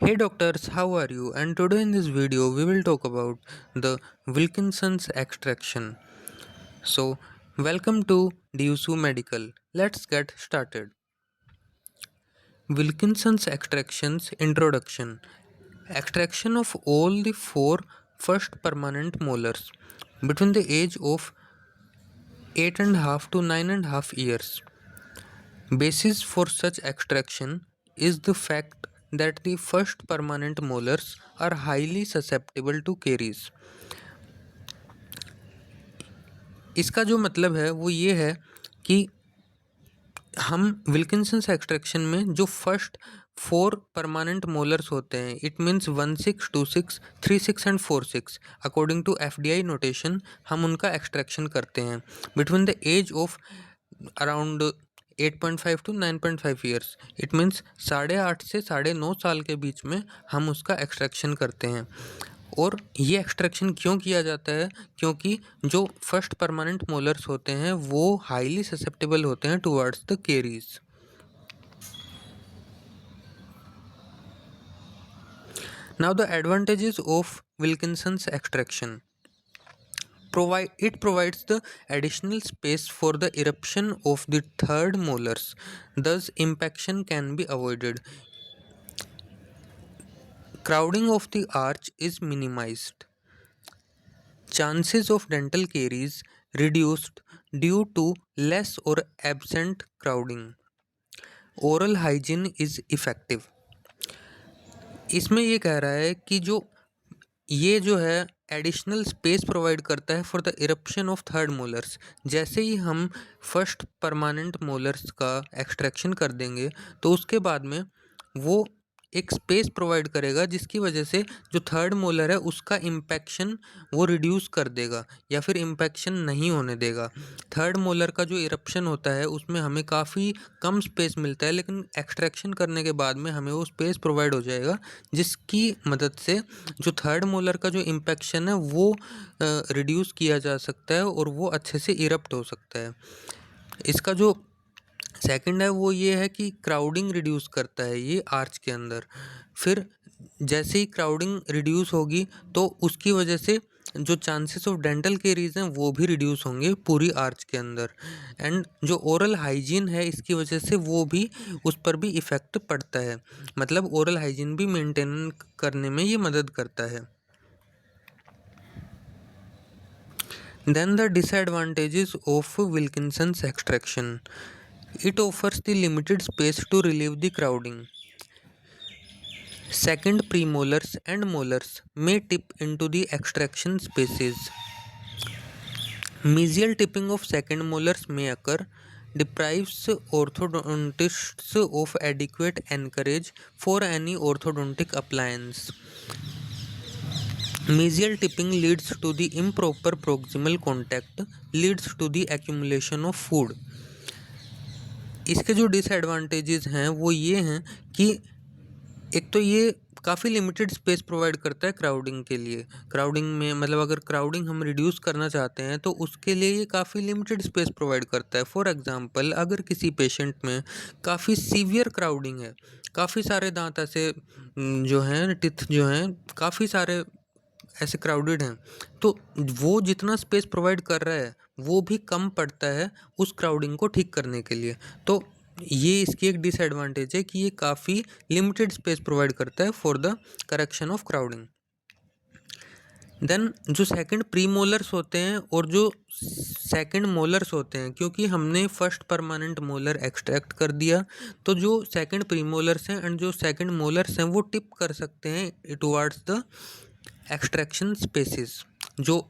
Hey doctors, how are you? And today in this video we will talk about the Wilkinson's extraction. So, welcome to DUSU Medical. Let's get started. Wilkinson's extractions introduction. Extraction of all the four first permanent molars between the age of 8.5 to 9.5 years. Basis for such extraction is the fact that the first permanent molars are highly susceptible to caries. इसका जो मतलब है वो ये है कि हम विल्किंसंस extraction में जो फर्स्ट फोर परमानेंट मोलर्स होते हैं, it means 16, 26, 36 and 46 according to FDI notation, हम उनका एक्सट्रैक्शन करते हैं between the age of around 8.5 to 9.5 years. It means 8.5 से 9.5 साल के बीच में हम उसका एक्सट्रैक्शन करते हैं। और ये एक्सट्रैक्शन क्यों किया जाता है? क्योंकि जो फर्स्ट परमानेंट मोलर्स होते हैं वो हाईली ससेप्टेबल होते हैं towards the caries. Now the advantages of Wilkinson's extraction. It provides the additional space for the eruption of the third molars, thus impaction can be avoided. Crowding of the arch is minimized. Chances of dental caries reduced due to less or absent crowding. Oral hygiene is effective. इसमें ये कह रहा है कि जो है additional space provide करता है for the eruption of third molars. जैसे ही हम फर्स्ट परमानेंट मोलर्स का एक्सट्रैक्शन कर देंगे तो उसके बाद में वो एक स्पेस प्रोवाइड करेगा जिसकी वजह से जो थर्ड मोलर है उसका इम्पैक्शन वो रिड्यूस कर देगा या फिर इम्पैक्शन नहीं होने देगा। थर्ड मोलर का जो इरप्शन होता है उसमें हमें काफ़ी कम स्पेस मिलता है, लेकिन एक्सट्रैक्शन करने के बाद में हमें वो स्पेस प्रोवाइड हो जाएगा जिसकी मदद से जो थर्ड मोलर का जो इम्पैक्शन है वो रिड्यूस किया जा सकता है और वो अच्छे से इरप्ट हो सकता है। इसका जो सेकंड है वो ये है कि क्राउडिंग रिड्यूस करता है ये आर्च के अंदर। फिर जैसे ही क्राउडिंग रिड्यूस होगी तो उसकी वजह से जो चांसेस ऑफ डेंटल केरीज हैं वो भी रिड्यूस होंगे पूरी आर्च के अंदर। एंड जो ओरल हाइजीन है इसकी वजह से वो भी उस पर भी इफ़ेक्ट पड़ता है, मतलब ओरल हाइजीन भी मेंटेन करने में ये मदद करता है। Then the disadvantages of Wilkinson's extraction. It offers the limited space to relieve the crowding. Second premolars and molars may tip into the extraction spaces. Mesial tipping of second molars may occur, deprives orthodontists of adequate anchorage for any orthodontic appliance. Mesial tipping leads to the improper proximal contact, leads to the accumulation of food. इसके जो disadvantages हैं वो ये हैं कि एक तो ये काफ़ी लिमिटेड स्पेस प्रोवाइड करता है क्राउडिंग के लिए। क्राउडिंग में मतलब अगर क्राउडिंग हम रिड्यूस करना चाहते हैं तो उसके लिए ये काफ़ी लिमिटेड स्पेस प्रोवाइड करता है। फॉर एग्जांपल, अगर किसी पेशेंट में काफ़ी सीवियर क्राउडिंग है, काफ़ी सारे दांत ऐसे जो हैं टिथ जो हैं काफ़ी सारे ऐसे क्राउडेड हैं, तो वो जितना स्पेस प्रोवाइड कर रहा है वो भी कम पड़ता है उस क्राउडिंग को ठीक करने के लिए। तो ये इसकी एक डिसएडवांटेज है कि ये काफ़ी लिमिटेड स्पेस प्रोवाइड करता है for the correction of crowding. Then जो सेकंड प्रीमोलर्स होते हैं और जो सेकंड मोलर्स होते हैं, क्योंकि हमने फर्स्ट परमानेंट मोलर एक्सट्रैक्ट कर दिया तो जो सेकंड प्रीमोलर्स हैं एंड जो सेकंड मोलर्स हैं वो टिप कर सकते हैं टुवर्ड्स द एक्सट्रैक्शन स्पेसेस। जो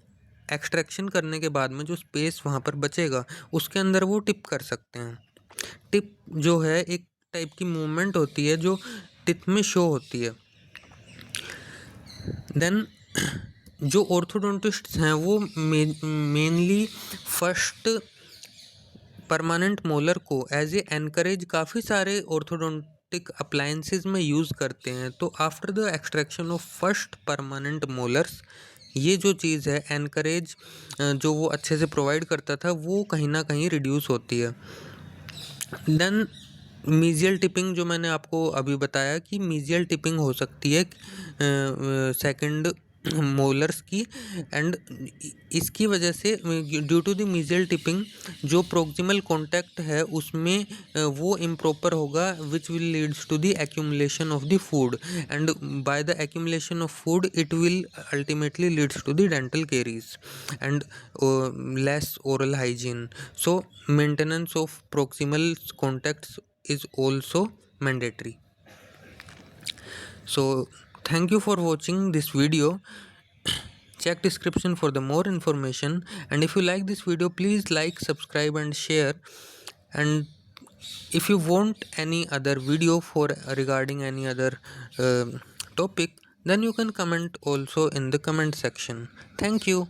एक्सट्रैक्शन करने के बाद में जो स्पेस वहाँ पर बचेगा उसके अंदर वो टिप कर सकते हैं। टिप जो है एक टाइप की मूवमेंट होती है जो टिप में शो होती है। देन जो ऑर्थोडोंटिस्ट्स हैं वो मेनली फर्स्ट परमानेंट मोलर को एज ए एनकरेज काफ़ी सारे ऑर्थोडोंटिक अप्लायंसेस में यूज़ करते हैं। तो after the extraction of first permanent molars ये जो चीज़ है एनकरेज जो वो अच्छे से प्रोवाइड करता था वो कहीं ना कहीं रिड्यूस होती है। देन मीजियल टिपिंग जो मैंने आपको अभी बताया कि मीजियल टिपिंग हो सकती है सेकंड मोलर्स की, एंड इसकी वजह से due to the mesial tipping जो प्रोक्सिमल कॉन्टैक्ट है उसमें वो इम्प्रॉपर होगा, which will leads to the accumulation of the food, and by the accumulation of food it will ultimately leads to the dental caries and less oral hygiene. So maintenance of proximal contacts is also mandatory. So thank you for watching this video. Check description for the more information, and if you like this video, please like, subscribe and share. And if you want any other video for regarding any other uh, topic, then you can comment also in the comment section. Thank you.